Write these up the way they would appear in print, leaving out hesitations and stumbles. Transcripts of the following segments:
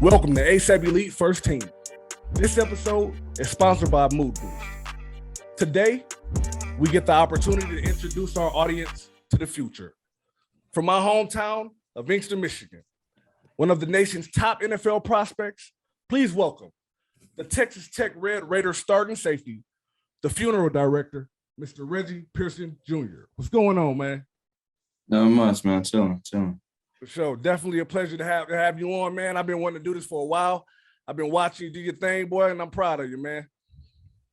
Welcome to ASAP Elite First Team. This episode is sponsored by Mood Boost. Today, we get the opportunity to introduce our audience to the future. From my hometown of Inkster, Michigan, one of the nation's top NFL prospects, please welcome the Texas Tech Red Raiders starting safety, the funeral director, Mr. Reggie Pearson Jr. What's going on, man? Not much, man. Chilling. For sure. Definitely a pleasure to have you on, man. I've been wanting to do this for a while. I've been watching you do your thing, boy, and I'm proud of you, man.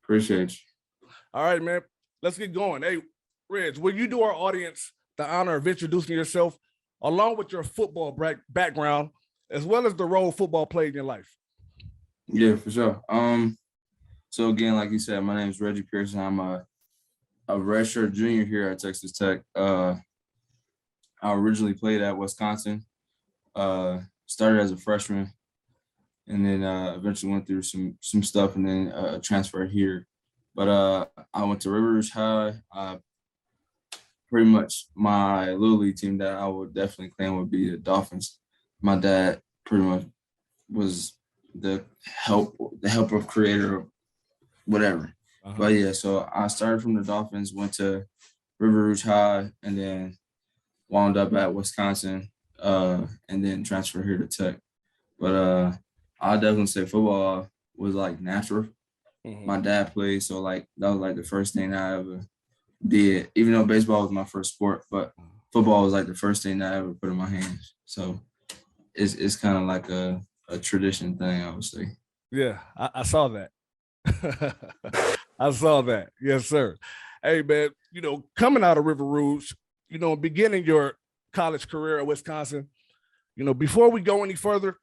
Appreciate you. All right, man. Let's get going. Hey, Reg, will you do our audience the honor of introducing yourself along with your football background, as well as the role football played in your life? Yeah, for sure. So again, like you said, my name is Reggie Pearson. I'm a redshirt junior here at Texas Tech. I originally played at Wisconsin, started as a freshman, and then eventually went through some stuff and then transferred here. But I went to River Rouge High. Pretty much my little league team that I would definitely claim would be the Dolphins. My dad pretty much was the helper creator of whatever. Uh-huh. But yeah, so I started from the Dolphins, went to River Rouge High, and then wound up at Wisconsin, and then transferred here to Tech. But I definitely say football was like natural. Mm-hmm. My dad played, so like that was like the first thing I ever did. Even though baseball was my first sport, but football was like the first thing I ever put in my hands. So it's kind of like a tradition thing, I would say. Yeah, I saw that. I saw that. Yes, sir. Hey, man, coming out of River Rouge, beginning your college career at Wisconsin, before we go any further,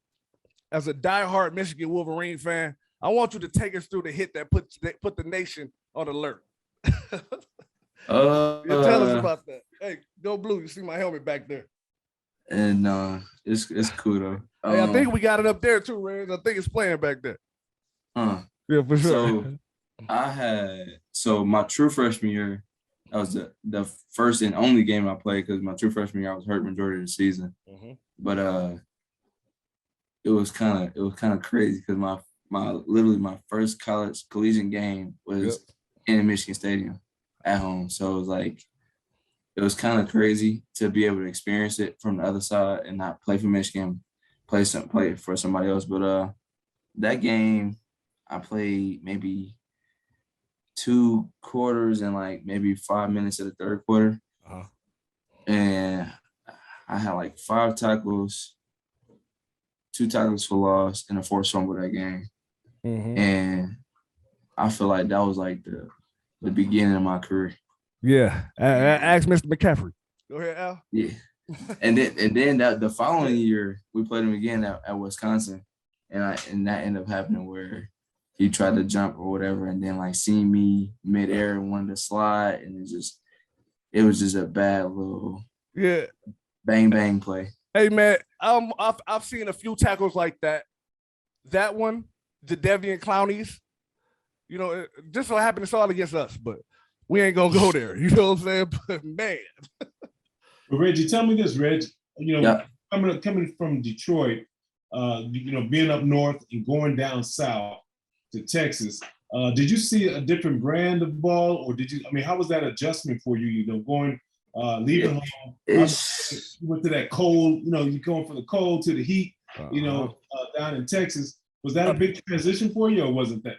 as a diehard Michigan Wolverine fan, I want you to take us through the hit that put the nation on alert. Tell us about that. Hey, go blue. You see my helmet back there. And it's cool though. Hey, I think we got it up there too, Reg. I think it's playing back there. Yeah, for sure. So my true freshman year, that was the first and only game I played because my true freshman year I was hurt majority of the season. Mm-hmm. But it was kind of crazy because my first collegiate game was in a Michigan Stadium at home. So it was kind of crazy to be able to experience it from the other side and not play for Michigan, play for somebody else. But that game I played maybe 2 quarters and like maybe 5 minutes of the third quarter. Uh-huh. And I had like 5 tackles, 2 tackles for loss, and a forced fumble that game. Mm-hmm. And I feel like that was like the beginning of my career. Yeah. Ask Mr. McCaffrey. Go ahead, Al. Yeah. and then the following year we played him again at Wisconsin, and that ended up happening where he tried to jump or whatever, and then like seeing me midair and wanted to slide, and it was just a bad little bang play. Hey man, I've seen a few tackles like that. That one, the Deviant Clownies, just so happened it's all against us, but we ain't gonna go there. You know what I'm saying? But man. Well, Reggie, tell me this, Reg. Coming from Detroit, being up north and going down south to Texas, did you see a different brand of ball, or how was that adjustment for you? Going, leaving home, you went to that cold, you're going from the cold to the heat, down in Texas. Was that a big transition for you, or wasn't that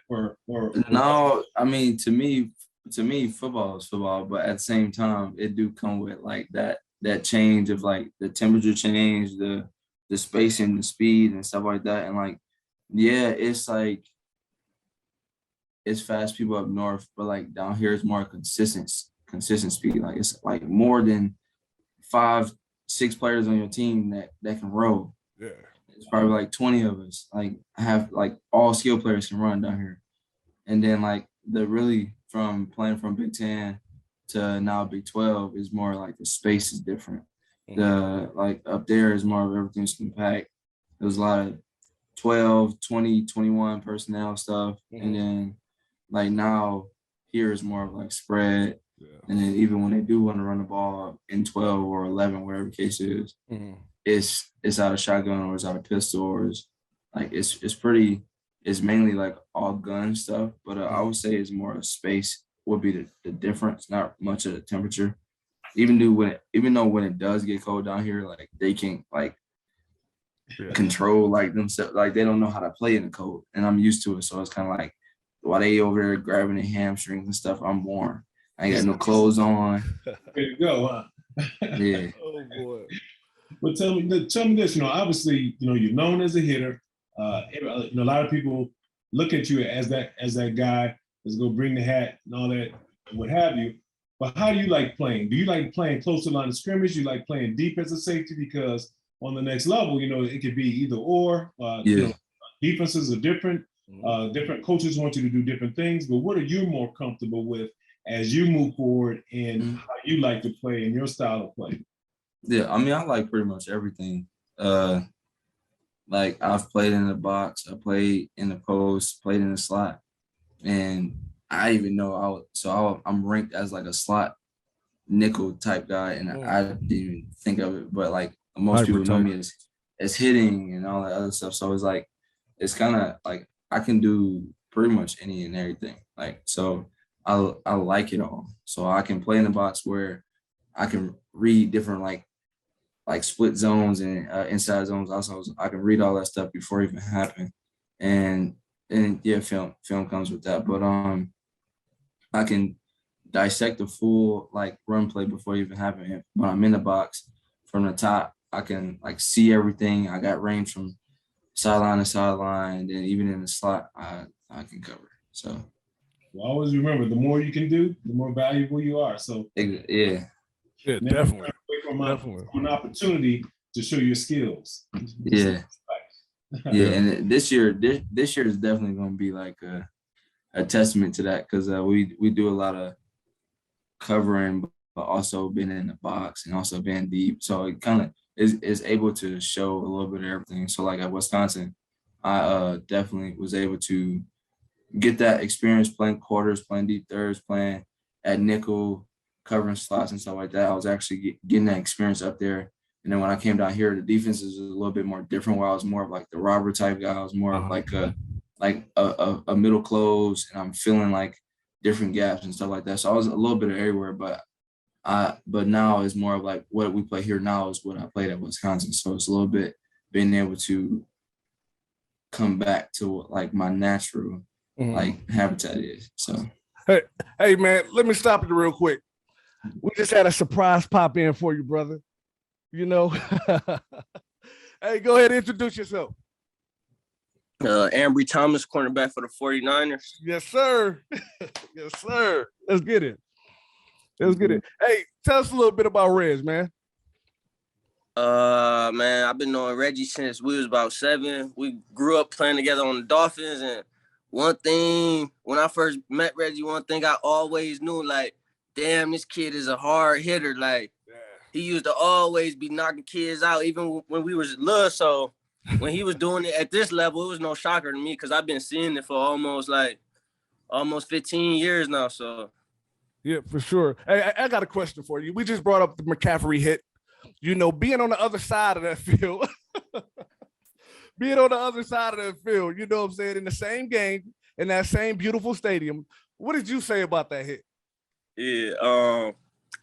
No, to me, football is football, but at the same time, it do come with like that change of like the temperature change, the spacing, the speed and stuff like that. And like, yeah, it's like, it's fast people up north, but like down here it's more consistent speed. Like it's like more than 5-6 players on your team that can roll. Yeah. It's probably like 20 of us. Like I have like all skill players can run down here. And then like from playing from Big 10 to now Big 12 is more like the space is different. Mm-hmm. The like up there is more of everything's compact. There's a lot of 12, 20, 21 personnel stuff. Mm-hmm. And then like now here is more of like spread. Yeah. And then even when they do want to run the ball in 12 or 11, whatever the case is, mm-hmm. it's out of shotgun or it's out of pistol or it's like it's mainly like all gun stuff, but I would say it's more of space would be the difference, not much of the temperature. Even though when it does get cold down here, like they can't like control like themselves, like they don't know how to play in the cold, and I'm used to it. So it's kind of like while they over there grabbing their hamstrings and stuff, I'm warm. I ain't got no clothes on. There you go, huh? Yeah. Oh boy. But tell me this. Obviously, you're known as a hitter. A lot of people look at you as that guy that's gonna bring the hat and all that, and what have you. But how do you like playing? Do you like playing close to the line of scrimmage? You like playing deep as a safety? Because on the next level, it could be either or. Defenses are different. Different coaches want you to do different things. But what are you more comfortable with as you move forward and how you like to play and your style of play? Yeah, I mean, I like pretty much everything. Like I've played in the box, I played in the post, played in the slot, and I even know I'm ranked as like a slot nickel type guy, and I didn't even think of it, but like most people know me as hitting and all that other stuff. So it's like it's kind of like I can do pretty much any and everything. Like so, I like it all. So I can play in the box where I can read different like split zones and inside zones. Also, I can read all that stuff before it even happened. And yeah, film comes with that. But I can dissect the full like run play before it even happened. When I'm in the box from the top, I can like see everything. I got range from sideline to sideline, and then even in the slot, I can cover. So always remember, the more you can do, the more valuable you are. So yeah, definitely. From an opportunity to show your skills. Yeah. Yeah, and this year is definitely going to be like a testament to that because we do a lot of covering, but also being in the box and also being deep. So it kind of is able to show a little bit of everything. So like at Wisconsin, I definitely was able to get that experience playing quarters, playing deep thirds, playing at nickel, covering slots and stuff like that. I was actually getting that experience up there. And then when I came down here, the defense is a little bit more different. Where I was more of like the robber type guy. I was more of like a middle close, and I'm feeling like different gaps and stuff like that. So I was a little bit of everywhere, but now it's more of like what we play here now is what I played at Wisconsin. So it's a little bit being able to come back to like my natural like habitat is. So hey man, let me stop you real quick. We just had a surprise pop in for you, brother. Hey, go ahead and introduce yourself. Aubry Thomas, cornerback for the 49ers. Yes, sir. Yes, sir. Let's get it. Hey, tell us a little bit about Reg, man. Man, I've been knowing Reggie since we was about 7. We grew up playing together on the Dolphins, and one thing, when I first met Reggie, one thing I always knew, like, damn, this kid is a hard hitter. Like, he used to always be knocking kids out, even when we was little. So when he was doing it at this level, it was no shocker to me because I've been seeing it for almost 15 years now. So yeah, for sure. Hey, I got a question for you. We just brought up the McCaffrey hit. Being on the other side of that field, you know what I'm saying, in the same game, in that same beautiful stadium. What did you say about that hit? Yeah,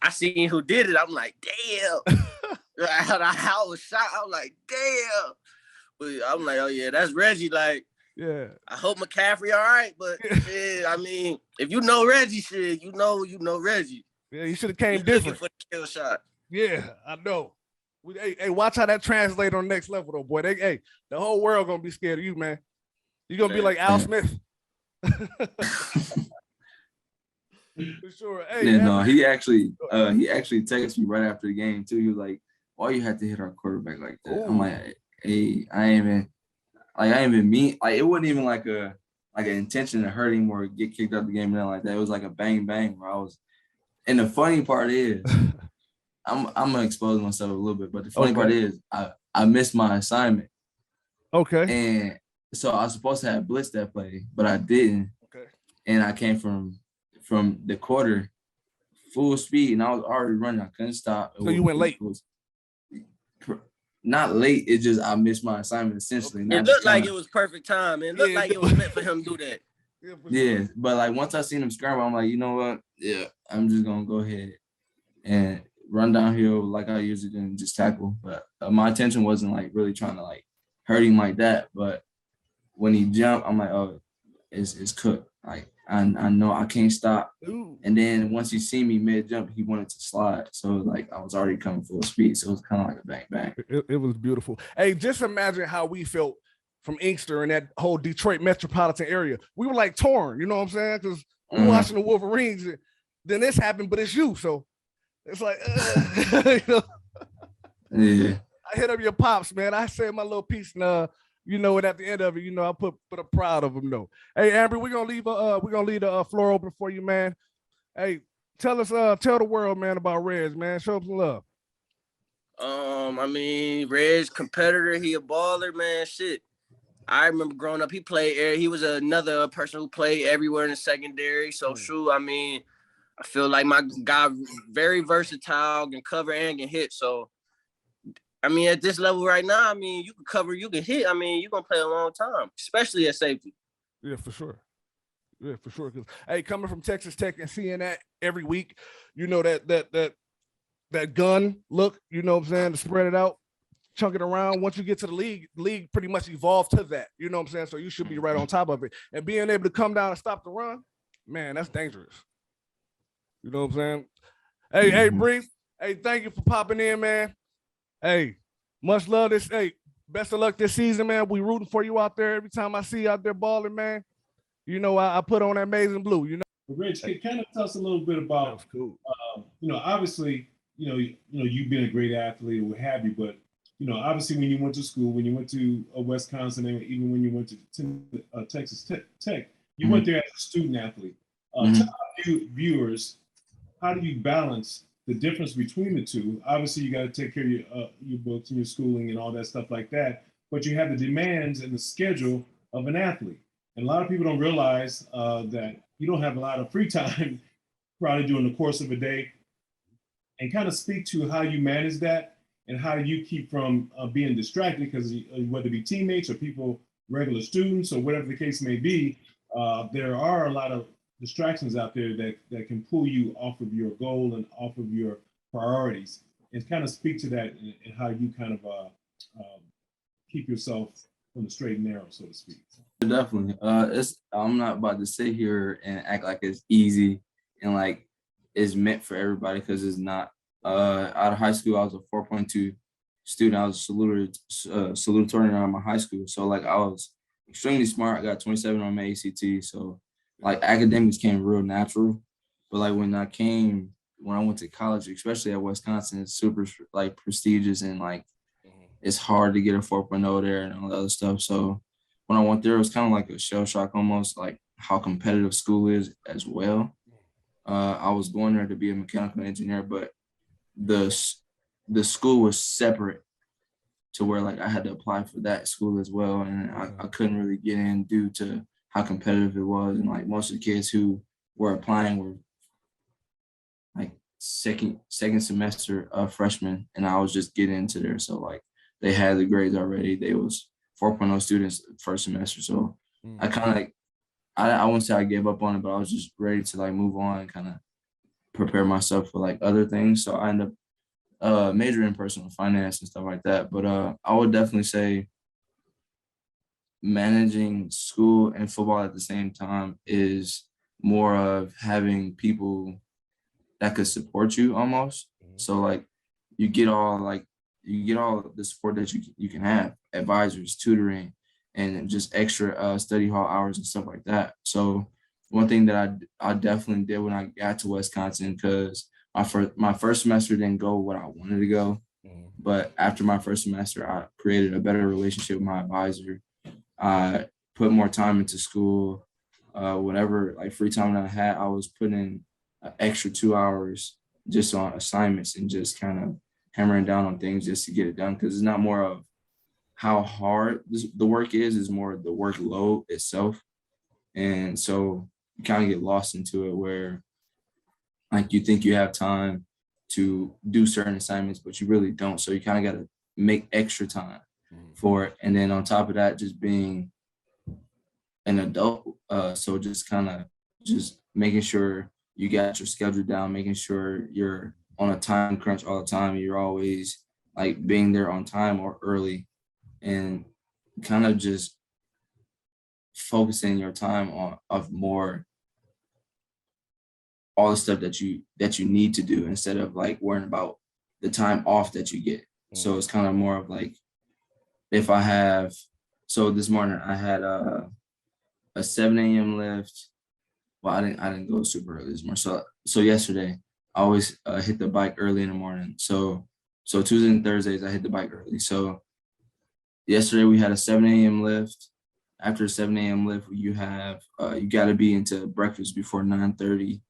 I seen who did it. I'm like, damn. I was shocked. I was like, damn. But I'm like, oh, yeah, that's Reggie. Like, yeah. I hope McCaffrey all right. But, yeah, I mean, if you know Reggie, shit, you know Reggie. Yeah, you should have came different. For the kill shot. Yeah, I know. Hey, watch how that translates on the next level, though, boy. The whole world going to be scared of you, man. You're going to be like Al Smith. For sure. Hey, yeah, no, he actually texted me right after the game too. He was like, "Why you had to hit our quarterback like that?" Ooh. I'm like, "Hey, I ain't even mean. Like, it wasn't even like an intention to hurt him or get kicked out the game, nothing like that. It was like a bang bang where I was." And the funny part is, I'm gonna expose myself a little bit, but the funny part is, I missed my assignment. Okay. And so I was supposed to have blitzed that play, but I didn't. Okay. And I came from the quarter full speed, and I was already running. I couldn't stop. So you went late. not late. It's just I missed my assignment essentially. It looked like it was perfect time. It looked like it was meant for him to do that. Yeah, but like once I seen him scramble, I'm like, you know what? Yeah, I'm just gonna go ahead and run downhill like I usually do and just tackle. But my intention wasn't like really trying to like hurt him like that. But when he jumped, I'm like, oh, it's cooked. Like I know I can't stop. Ooh. And then once he seen me mid jump, he wanted to slide. So like I was already coming full speed. So it was kind of like a bang bang. It was beautiful. Hey, just imagine how we felt from Inkster and that whole Detroit metropolitan area. We were like torn, you know what I'm saying? Because we were watching the Wolverines. And then this happened, but it's you. So it's like, you know. Yeah. I hit up your pops, man. I said my little piece, and you know, and at the end of it, you know, I put a proud of him though. Hey, Ambry, we're gonna leave the floor open for you, man. Hey, tell the world, man, about Reg, man. Show him some love. I mean, Reg, competitor, he a baller, man. Shit. I remember growing up, he was another person who played everywhere in the secondary. So shoot, I mean, I feel like my guy very versatile, can cover and can hit. So I mean, at this level right now, I mean, you can cover, you can hit. I mean, you're gonna play a long time, especially at safety. Yeah, for sure. Yeah, for sure. Because hey, coming from Texas Tech and seeing that every week, you know that gun look, you know what I'm saying, to spread it out, chunk it around. Once you get to the league pretty much evolved to that. You know what I'm saying? So you should be right on top of it. And being able to come down and stop the run, man, that's dangerous. You know what I'm saying? Hey, Bree. Hey, thank you for popping in, man. Hey, much love this. Hey, best of luck this season, man. We rooting for you out there. Every time I see you out there balling, man, you know, I put on that amazing blue, you know. Rich, kind of tell us a little bit about, cool. You know, obviously, you know, you've been a great athlete or what have you, but, you know, obviously when you went to school, when you went to Wisconsin, and even when you went to Texas Tech, you went there as a student athlete. Tell our viewers, how do you balance the difference between the two? Obviously, you got to take care of your books and your schooling and all that stuff like that, but you have the demands and the schedule of an athlete. And a lot of people don't realize that you don't have a lot of free time probably during the course of a day, and kind of speak to how you manage that and how you keep from being distracted, because whether it be teammates or people, regular students or whatever the case may be, there are a lot of distractions out there that can pull you off of your goal and off of your priorities, and kind of speak to that and how you kind of keep yourself on the straight and narrow, so to speak. Definitely. I'm not about to sit here and act like it's easy and like it's meant for everybody, because it's not. Out of high school, I was a 4.2 student. I was salutatorian out of my high school. So like I was extremely smart. I got 27 on my ACT. So like academics came real natural. But like when I went to college, especially at Wisconsin, it's super like prestigious, and like it's hard to get a 4.0 there and all that other stuff. So when I went there, it was kind of like a shell shock almost, like how competitive school is as well. I was going there to be a mechanical engineer, but the school was separate to where like I had to apply for that school as well. And I couldn't really get in due to how competitive it was. And like most of the kids who were applying were like second semester freshmen, and I was just getting into there. So like they had the grades already. They was 4.0 students first semester. So I kind of like, I wouldn't say I gave up on it, but I was just ready to like move on and kind of prepare myself for like other things. So I ended up majoring in personal finance and stuff like that. But I would definitely say managing school and football at the same time is more of having people that could support you almost. So like you get all the support that you can have, advisors, tutoring, and just extra study hall hours and stuff like that. So one thing that I definitely did when I got to Wisconsin, because my first semester didn't go what I wanted to go, but after my first semester, I created a better relationship with my advisor. I put more time into school. Whatever like free time that I had, I was putting in an extra 2 hours just on assignments and just kind of hammering down on things just to get it done, because it's not more of how hard the work is more the workload itself. And so you kind of get lost into it where like you think you have time to do certain assignments, but you really don't. So you kind of got to make extra time for it. And then on top of that, just being an adult. So just kind of just making sure you got your schedule down, making sure you're on a time crunch all the time. You're always like being there on time or early, and kind of just focusing your time on of more all the stuff that you need to do instead of like worrying about the time off that you get. So it's kind of more of like, if I have, so this morning I had a 7 a.m. lift. Well, I didn't go super early this morning. So yesterday I always hit the bike early in the morning. So Tuesdays and Thursdays I hit the bike early. So yesterday we had a 7 a.m. lift. After a 7 a.m. lift, you have you got to be into breakfast before 9:30,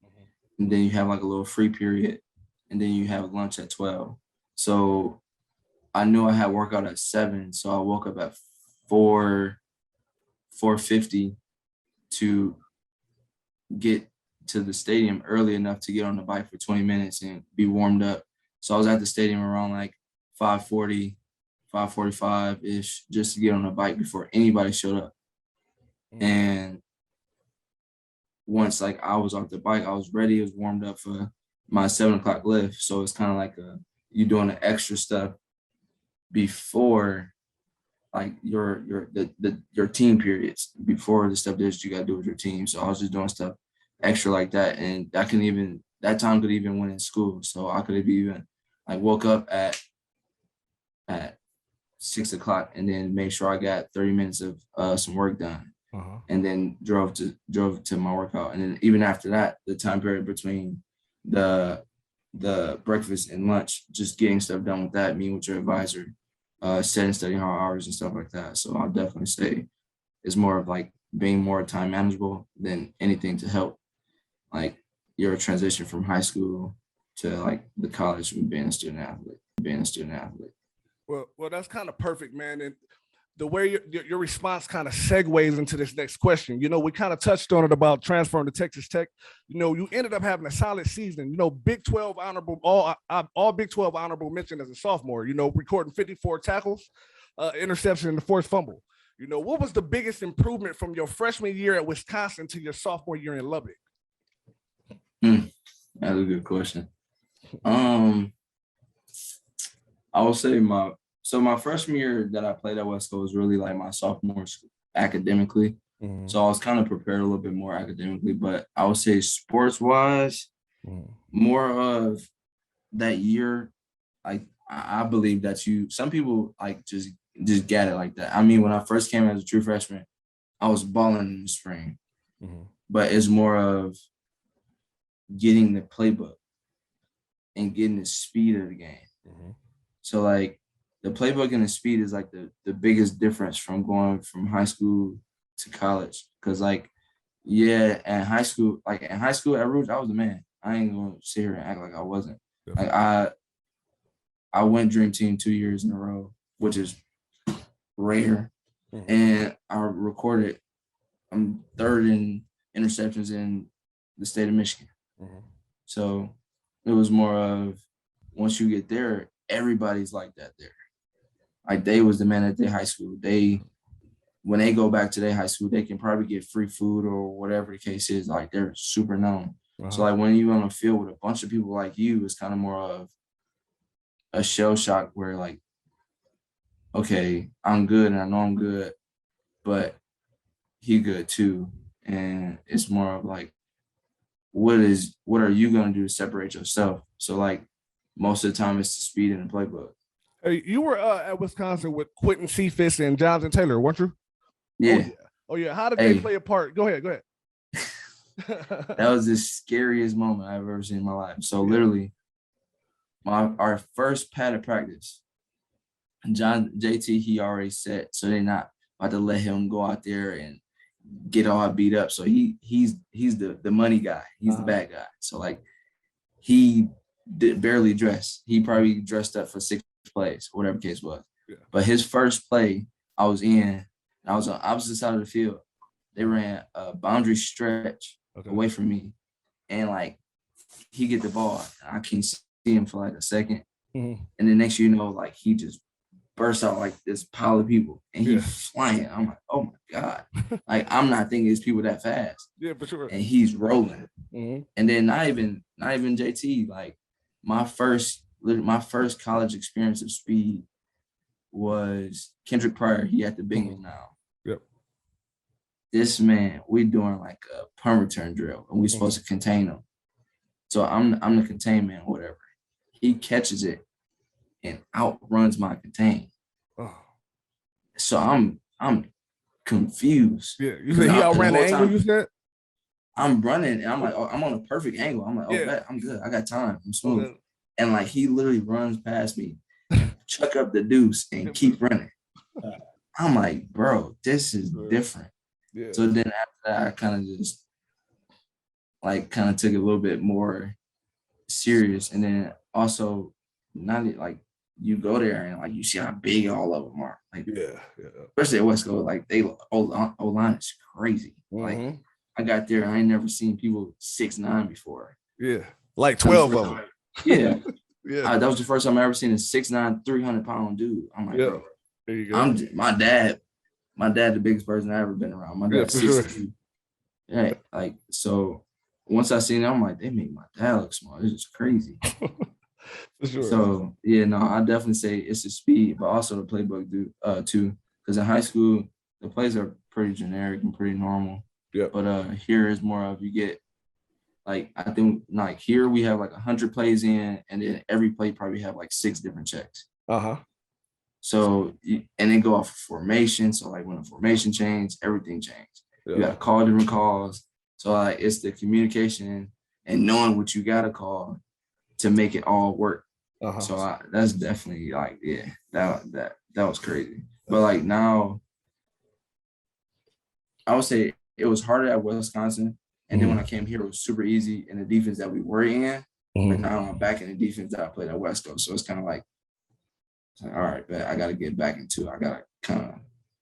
and then you have like a little free period, and then you have lunch at 12. So I knew I had workout at 7, so I woke up at 4:50 to get to the stadium early enough to get on the bike for 20 minutes and be warmed up. So I was at the stadium around like 5:40, 5:45-ish, just to get on the bike before anybody showed up. And once like I was off the bike, I was ready, it was warmed up for my 7 o'clock lift. So it's kind of like you doing the extra stuff before like your team periods, before the stuff that you got to do with your team. So I was just doing stuff extra like that, and that time could even win in school. So I could have even like woke up at 6 o'clock and then made sure I got 30 minutes of some work done, and then drove to my workout. And then even after that, the time period between the breakfast and lunch, just getting stuff done with that, meeting with your advisor, setting study hall hours and stuff like that. So I'll definitely say it's more of like being more time manageable than anything to help like your transition from high school to like the college with being a student athlete. Well, that's kind of perfect, man. And the way your response kind of segues into this next question. You know, we kind of touched on it about transferring to Texas Tech. You know, you ended up having a solid season. You know, Big 12 honorable, all Big 12 honorable mention as a sophomore. You know, recording 54 tackles, interception, and the forced fumble. You know, what was the biggest improvement from your freshman year at Wisconsin to your sophomore year in Lubbock? That's a good question. I will say my freshman year that I played at Wesco was really like my sophomore academically. So I was kind of prepared a little bit more academically, but I would say sports-wise, more of that year, like I believe that some people like just get it like that. I mean, when I first came as a true freshman, I was balling in the spring, but it's more of getting the playbook and getting the speed of the game. So like the playbook and the speed is like the biggest difference from going from high school to college. Cause like, yeah, in high school at Rouge, I was the man. I ain't gonna sit here and act like I wasn't. Like I went Dream Team 2 years in a row, which is rare. And I recorded, I'm third in interceptions in the state of Michigan. So it was more of, once you get there, everybody's like that there. Like they was the man at their high school. When they go back to their high school, they can probably get free food or whatever the case is. Like they're super known. So like when you're on the field with a bunch of people like you, it's kind of more of a shell shock where like, okay, I'm good and I know I'm good, but he good too. And it's more of like, what are you going to do to separate yourself? So like most of the time it's the speed in the playbook. Hey, you were at Wisconsin with Quentin Cephas and Jonathan Taylor, weren't you? Yeah. Oh yeah. How did they play a part? Go ahead. That was the scariest moment I've ever seen in my life. So literally our first padded practice, JT, he already set, so they're not about to let him go out there and get all beat up. So he's the money guy. He's the bad guy. So like he barely dressed. He probably dressed up for 6 plays, whatever the case was. Yeah. But his first play, I was on opposite side of the field. They ran a boundary stretch away from me, and like he get the ball. I can see him for like a second, and the next you know, like he just bursts out like this pile of people, and he's flying. I'm like, oh my God. Like, I'm not thinking it's people that fast. Yeah, for sure. And he's rolling. Mm-hmm. And then not even JT, like my first college experience of speed was Kendrick Pryor. He at the Bengals now. Yep. This man, we doing like a punt return drill, and we supposed to contain him. So I'm the contain man, whatever. He catches it and outruns my contain. Oh. So I'm confused. Yeah, you said he outran the angle. You said I'm running, and I'm like, oh, I'm on a perfect angle. I'm like, oh, bet, I'm good. I got time. I'm smooth. Okay. And like he literally runs past me, chuck up the deuce, and keep running. I'm like, bro, this is different. Yeah. So then after that, I kind of just took it a little bit more serious, and then also not like you go there and like you see how big all of them are. Like especially at West Coast, like they O-line is crazy. Like I got there, I ain't never seen people 6'9" before. Yeah, like 12 of them. Yeah. That was the first time I ever seen a 6'9", 300-pound dude. I'm like, bro, there you go. My dad, the biggest person I ever been around. My dad's 62. Yeah, like so. Once I seen it, I'm like, they made my dad look small. This is crazy. For sure. So yeah, no, I definitely say it's the speed, but also the playbook too. Because in high school, the plays are pretty generic and pretty normal. Yeah. But here is more of you get like I think like here we have like 100 plays in, and then every play probably have like 6 different checks. So and then go off of formation. So like when the formation changed, everything changed. Yeah. You got to call different calls. So like it's the communication and knowing what you got to call to make it all work. So that's definitely like, that was crazy. But like now, I would say it was harder at Wisconsin. And then when I came here, it was super easy in the defense that we were in. But now I'm back in the defense that I played at West Coast. So it's kind of like, all right, but I got to get back into it. I got to kind of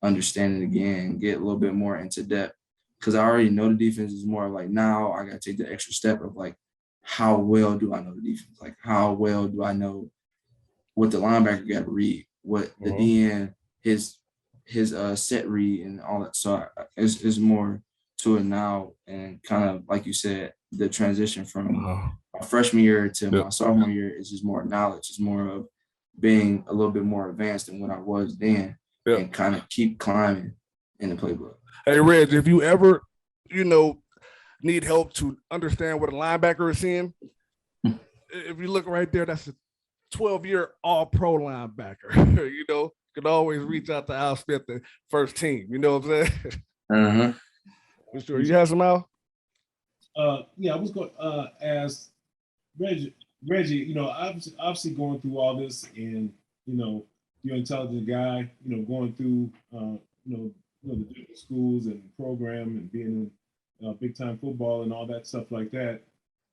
understand it again, get a little bit more into depth. Because I already know the defense is more like now I got to take the extra step of like, how well do I know the defense? Like, how well do I know what the linebacker got to read, what the DN, his set read and all that. So it's more to it now. And kind of like you said, the transition from my freshman year to my sophomore year is just more knowledge. It's more of being a little bit more advanced than what I was then and kind of keep climbing in the playbook. Hey, Reg, if you ever, need help to understand what a linebacker is seeing, if you look right there, that's a 12-year all-pro linebacker. You can always reach out to Al Smith, the first team. You know what I'm saying? For sure. You have some, Al? Yeah, I was going to ask Reggie, obviously going through all this and, you're an intelligent guy, going through, the different schools and program and being in big time football and all that stuff like that.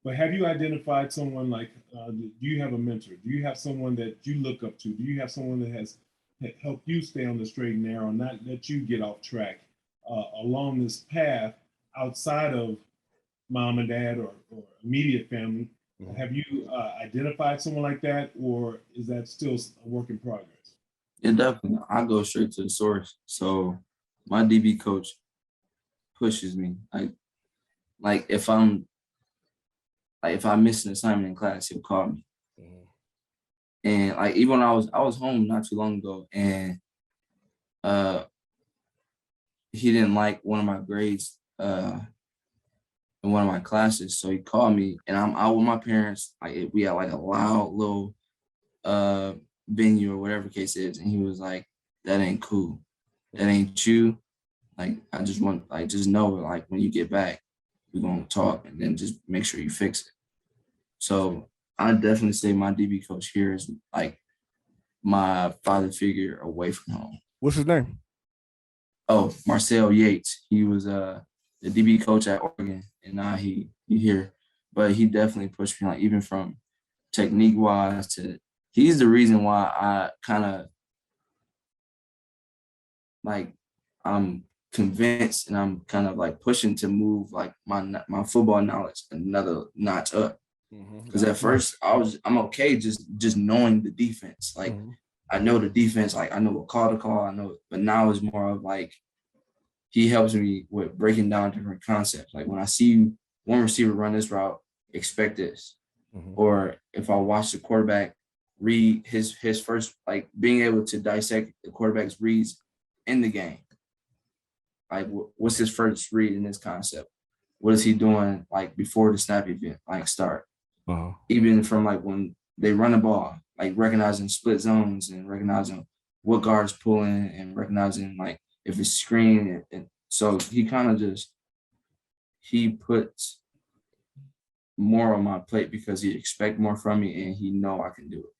But have you identified someone like, do you have a mentor? Do you have someone that you look up to? Do you have someone that has helped you stay on the straight and narrow, not let you get off track along this path outside of mom and dad or immediate family? Have you identified someone like that, or is that still a work in progress? Yeah, definitely. I go straight to the source. So my DB coach pushes me. Like if I miss an assignment in class, he'll call me. And like even when I was home not too long ago, and he didn't like one of my grades in one of my classes, so he called me, and I'm out with my parents. Like we had like a loud little venue or whatever the case is, and he was like, "That ain't cool. That ain't you. Like I just want just know like when you get back, we're gonna talk, and then just make sure you fix it." So I definitely say my DB coach here is like my father figure away from home. What's his name? Oh, Marcel Yates. He was the DB coach at Oregon, and now he here. But he definitely pushed me, like even from technique wise to. He's the reason why I kind of like I'm convinced and I'm kind of like pushing to move like my football knowledge another notch up. Because at first I'm okay just knowing the defense. Like I know the defense, like I know what call to call, I know, but now it's more of like he helps me with breaking down different concepts. Like when I see one receiver run this route, expect this. Or if I watch the quarterback read his first, like being able to dissect the quarterback's reads in the game. Like what's his first read in this concept? What is he doing like before the snap event, like start? Even from like when they run the ball, like recognizing split zones and recognizing what guards pulling and recognizing like if it's screen. And so he kind of just, he puts more on my plate because he expect more from me and he know I can do it.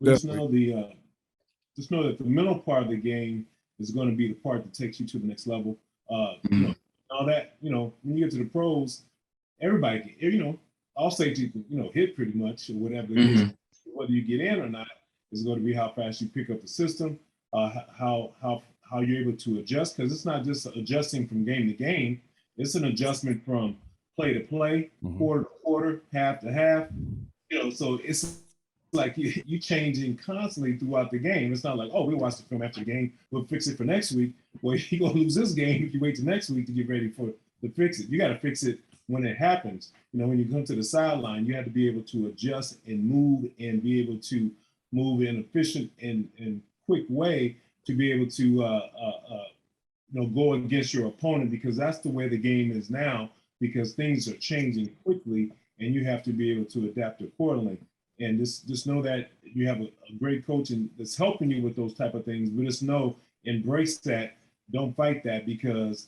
Just know that the mental part of the game is going to be the part that takes you to the next level. You know, all that, you know, when you get to the pros, everybody can, you know, all safety, you know, hit pretty much or whatever it is. Whether you get in or not is going to be how fast you pick up the system, how you're able to adjust, because it's not just adjusting from game to game. It's an adjustment from play to play, quarter to quarter, half to half. You know, so it's like you changing constantly throughout the game. It's not like, oh, we'll watch the film after the game, we'll fix it for next week. Well, you're gonna lose this game if you wait till next week to get ready to fix it. You got to fix it when it happens. You know, when you come to the sideline, you have to be able to adjust and move and be able to move in an efficient and quick way to be able to you know, go against your opponent, because that's the way the game is now, because things are changing quickly and you have to be able to adapt accordingly. And just know that you have a great coach and that's helping you with those type of things, but just know, embrace that, don't fight that, because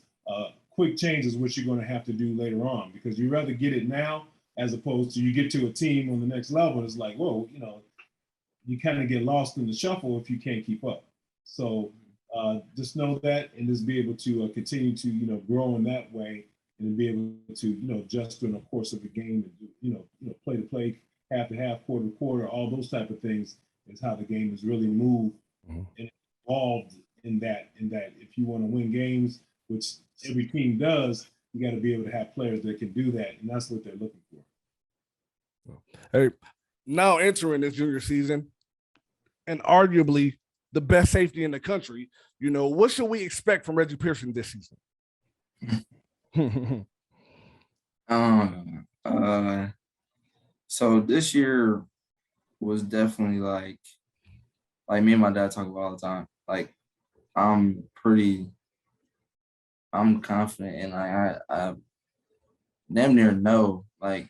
quick change is what you're going to have to do later on, because you rather get it now as opposed to you get to a team on the next level. It's like, whoa, you know, you kind of get lost in the shuffle if you can't keep up. So just know that, and just be able to continue to, you know, grow in that way, and be able to, you know, adjust during the course of the game, and you know, play to play, half to half, quarter to quarter, all those type of things is how the game is really moved and evolved in that. If you want to win games, which every team does, you got to be able to have players that can do that, and that's what they're looking for. Hey, now entering this junior season, and arguably the best safety in the country, you know, what should we expect from Reggie Pearson this season? So this year was definitely like me and my dad talk about all the time. Like I'm confident, and I damn near know like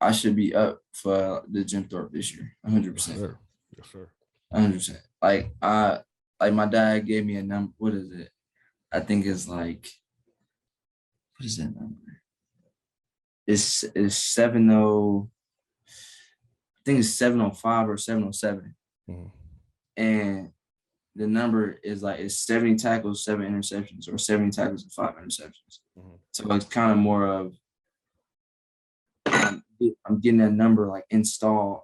I should be up for the Jim Thorpe this year, 100%. Yes, sir. 100%. Like my dad gave me a number. What is it? I think it's like, what is that number? It's 70. I think it's 705 or 707. And the number is like, it's 70 tackles, 7 interceptions, or 70 tackles and 5 interceptions. So it's kind of more of, I'm getting that number like installed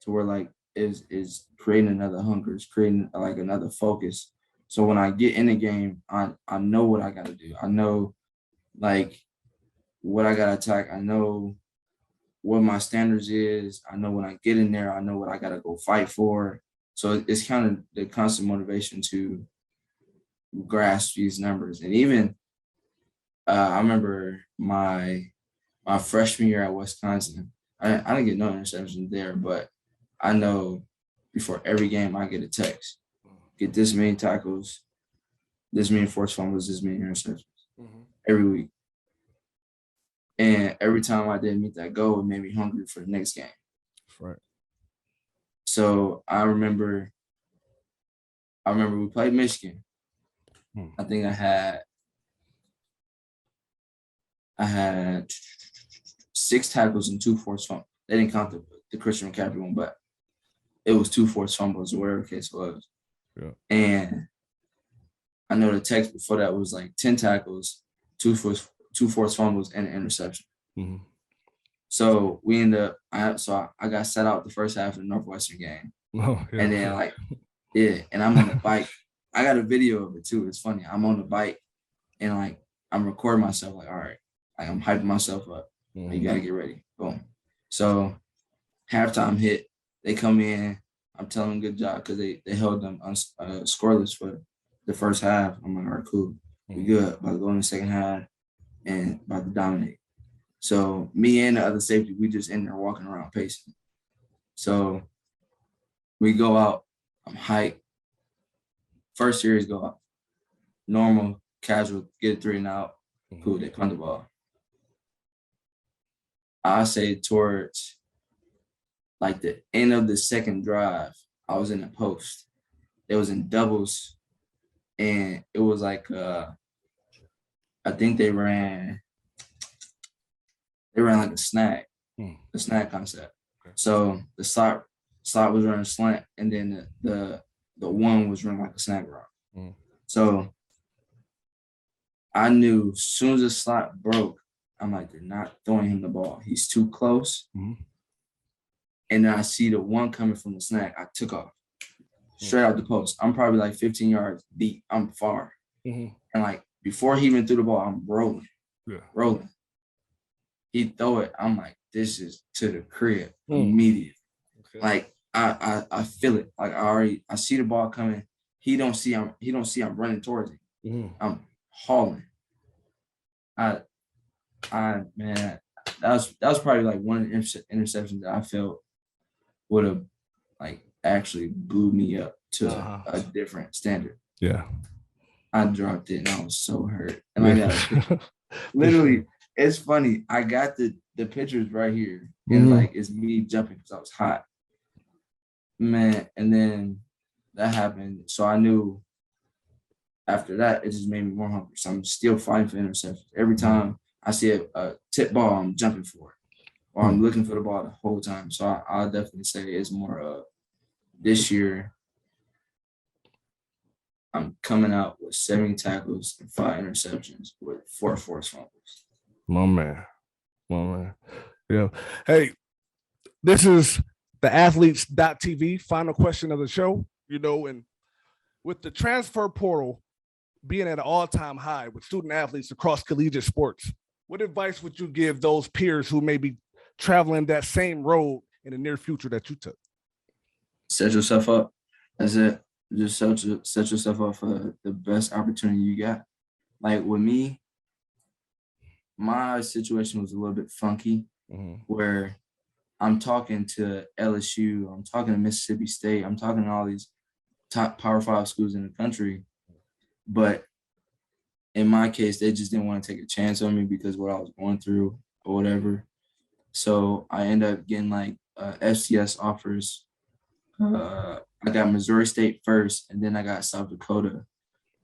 to where like is creating another hunger, is creating like another focus. So when I get in the game, I know what I got to do. I know like what I got to attack. I know what my standards is. I know when I get in there, I know what I got to go fight for. So it's kind of the constant motivation to grasp these numbers. And even I remember my freshman year at Wisconsin, I didn't get no interceptions there, but I know before every game I get a text, get this many tackles, this many forced fumbles, this many interceptions every week. And every time I didn't meet that goal, it made me hungry for the next game. That's right. So I remember we played Michigan. I think I had 6 tackles and 2 forced fumbles. They didn't count the Christian McCaffrey one, but it was 2 forced fumbles or whatever the case was. Yeah. And I know the text before that was like 10 tackles, 2 forced fumbles, and an interception. So we end up, I got set out the first half of the Northwestern game. Oh, yeah. And then and I'm on the bike. I got a video of it too. It's funny. I'm on the bike and like I'm recording myself like, all right, like I'm hyping myself up. You got to get ready. Boom. So halftime hit, they come in. I'm telling them good job because they held them scoreless for the first half. I'm like, all right, cool. We good. About to go in the second half and about to dominate. So me and the other safety, we just in there walking around pacing. So we go out. I'm hyped. First series go out. Normal, casual, get a 3 and out. Cool, they punt the ball. I say towards like the end of the second drive, I was in the post. It was in doubles, and it was like I think they ran like a snag concept. Okay. So the slot was running slant, and then the one was running like a snag route. So I knew as soon as the slot broke, I'm like, they're not throwing him the ball. He's too close. And then I see the one coming from the snag. I took off straight out the post. I'm probably like 15 yards deep. I'm far. And like before he even threw the ball, I'm rolling. He throw it. I'm like, this is to the crib immediately. Okay. Like I feel it. Like I see the ball coming. He don't see I'm running towards him. I'm hauling. Man, that was probably like one of the interceptions that I felt would have like actually blew me up to a different standard. Yeah. I dropped it and I was so hurt. And I got literally, it's funny. I got the pictures right here. And like it's me jumping because I was hot. Man, and then that happened. So I knew after that, it just made me more hungry. So I'm still fighting for interceptions. Every time I see a tip ball, I'm jumping for it. Or I'm looking for the ball the whole time. So I'll definitely say it's more this year, I'm coming out with 70 tackles and 5 interceptions with 4 forced fumbles. My man. Yeah. Hey, this is the athletes.tv final question of the show, and with the transfer portal being at an all-time high with student athletes across collegiate sports, what advice would you give those peers who may be traveling that same road in the near future that you took? Set yourself up. That's it. Just set yourself up for the best opportunity you got. Like with me, my situation was a little bit funky where I'm talking to LSU, I'm talking to Mississippi State, I'm talking to all these top Power 5 schools in the country. But in my case, they just didn't want to take a chance on me because of what I was going through or whatever. So I ended up getting like FCS offers. I got Missouri State first, and then I got South Dakota.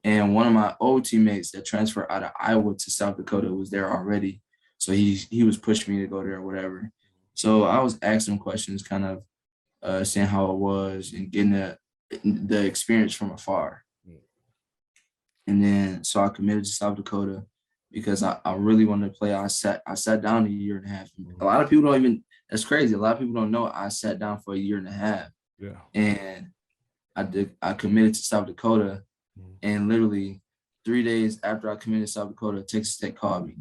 And one of my old teammates that transferred out of Iowa to South Dakota was there already. So he was pushing me to go there or whatever. So I was asking questions, kind of saying how it was and getting the experience from afar. And then so I committed to South Dakota because I really wanted to play. I sat down a year and a half. A lot of people don't even, that's crazy. A lot of people don't know I sat down for a year and a half. Yeah. And I committed to South Dakota, and literally 3 days after I committed to South Dakota, Texas Tech called me.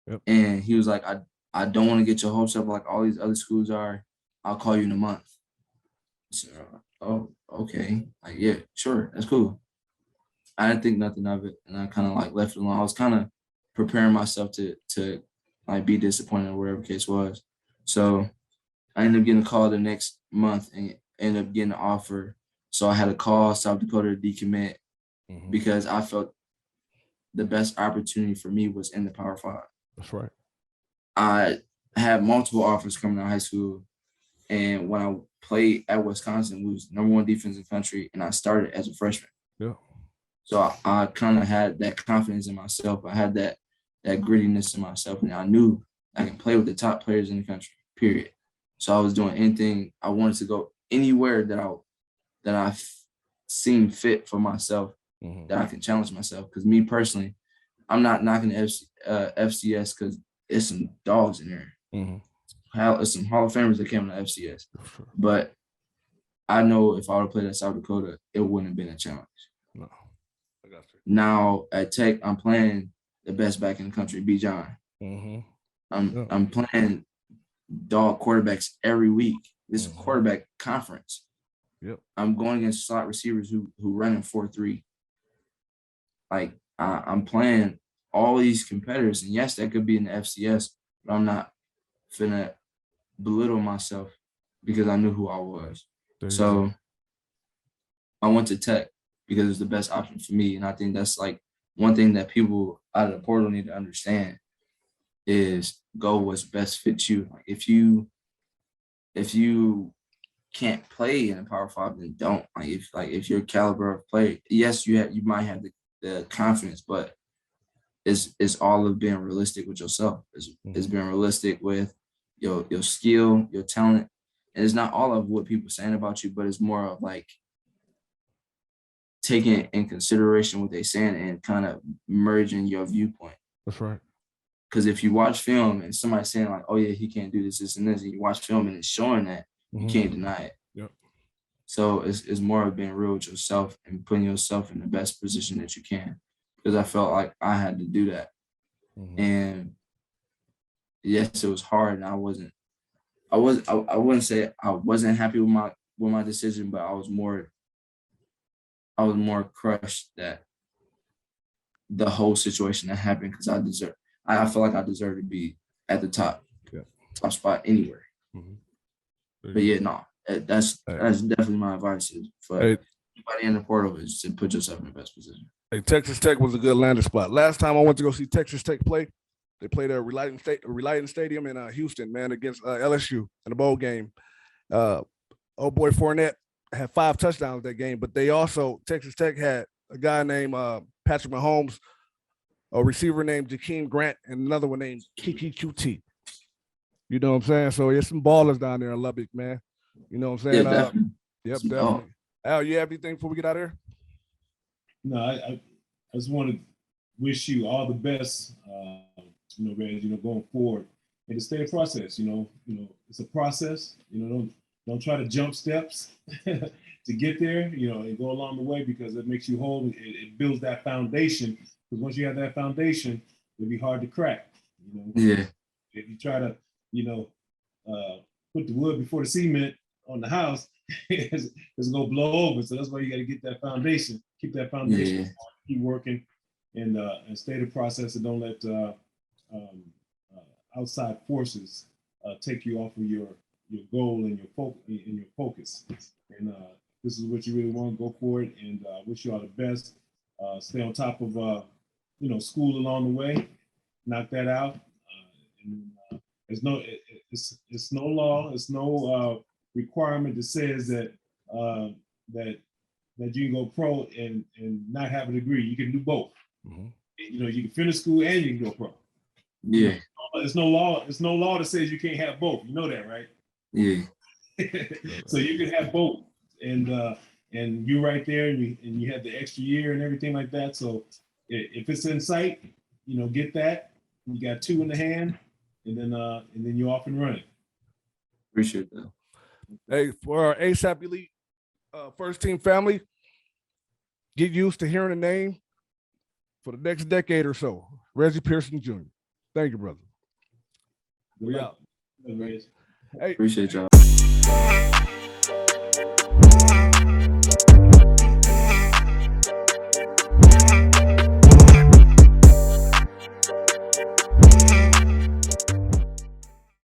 Yep. And he was like, I don't want to get your hopes up like all these other schools are. I'll call you in a month. So, oh, okay. Like, yeah, sure. That's cool. I didn't think nothing of it, and I kind of like left it alone. I was kind of preparing myself to like be disappointed or whatever the case was. So I ended up getting a call the next month and ended up getting an offer. So I had to call South Dakota to decommit because I felt the best opportunity for me was in the Power 5. That's right. I had multiple offers coming out of high school, and when I played at Wisconsin, we was #1 defense in the country, and I started as a freshman. Yeah. So I kind of had that confidence in myself. I had that grittiness in myself, and I knew I can play with the top players in the country, period. So I was doing anything. I wanted to go anywhere that I seemed fit for myself, that I can challenge myself. Because me personally, I'm not knocking the FCS because it's some dogs in there. It's some Hall of Famers that came to FCS. But I know if I would have played at South Dakota, it wouldn't have been a challenge. No. I got you. Now at Tech, I'm playing the best back in the country, B. John. I'm playing dog quarterbacks every week. this quarterback conference. Yep. I'm going against slot receivers who run in 4-3. Like I'm playing all these competitors, and yes, that could be in the FCS, but I'm not finna belittle myself because I knew who I was. So I went to Tech because it was the best option for me, and I think that's like one thing that people out of the portal need to understand is go what's best fits you. Like if you can't play in a Power 5, then don't. If your caliber of play, yes, you might have the confidence, but it's all of being realistic with yourself. It's being realistic with your skill, your talent. And it's not all of what people are saying about you, but it's more of like taking in consideration what they're saying and kind of merging your viewpoint. That's right. Because if you watch film and somebody's saying like, oh yeah, he can't do this, and this, and you watch film and it's showing that, you can't deny it. Yep. So it's more of being real with yourself and putting yourself in the best position that you can. Because I felt like I had to do that. And yes, it was hard, and I wouldn't say I wasn't happy with my decision, but I was more crushed that the whole situation that happened, because I feel like I deserve to be at the top spot anywhere. But yeah, no, that's definitely my advice for anybody in the portal is to put yourself in the best position. Hey, Texas Tech was a good landing spot. Last time I went to go see Texas Tech play, they played at Reliant Stadium in Houston, man, against LSU in a bowl game. Old boy Fournette had 5 touchdowns that game, but Texas Tech had a guy named Patrick Mahomes, a receiver named Jakeem Grant, and another one named Kiki QT. You know what I'm saying? So there's some ballers down there in Lubbock, man. You know what I'm saying? Yeah, definitely. Yep, definitely. Al, you have anything before we get out of here? No, I just want to wish you all the best, Reg, going forward. And to stay in process, it's a process. Don't try to jump steps to get there, and go along the way, because it makes you whole. It builds that foundation. Because once you have that foundation, it'll be hard to crack. Yeah. If you try to, put the wood before the cement on the house, it's gonna blow over. So that's why you got to get that foundation. Keep that foundation. Yeah. Keep working, and stay the process, and don't let outside forces take you off of your goal and your focus. And this is what you really want. Go for it, and wish you all the best. Stay on top of school along the way. Knock that out. There's no law. There's no requirement that says that you can go pro and not have a degree. You can do both. You can finish school and you can go pro. Yeah. There's no law. There's no law that says you can't have both. You know that, right? Yeah. So you can have both, and you're right there, and you have the extra year and everything like that. So if it's in sight, get that. You got 2 in the hand, and then you're off and running. Appreciate that. Hey, for our ASAP Elite first team family, get used to hearing the name for the next decade or so. Reggie Pearson Jr. Thank you, brother. We out. Hey. Appreciate y'all.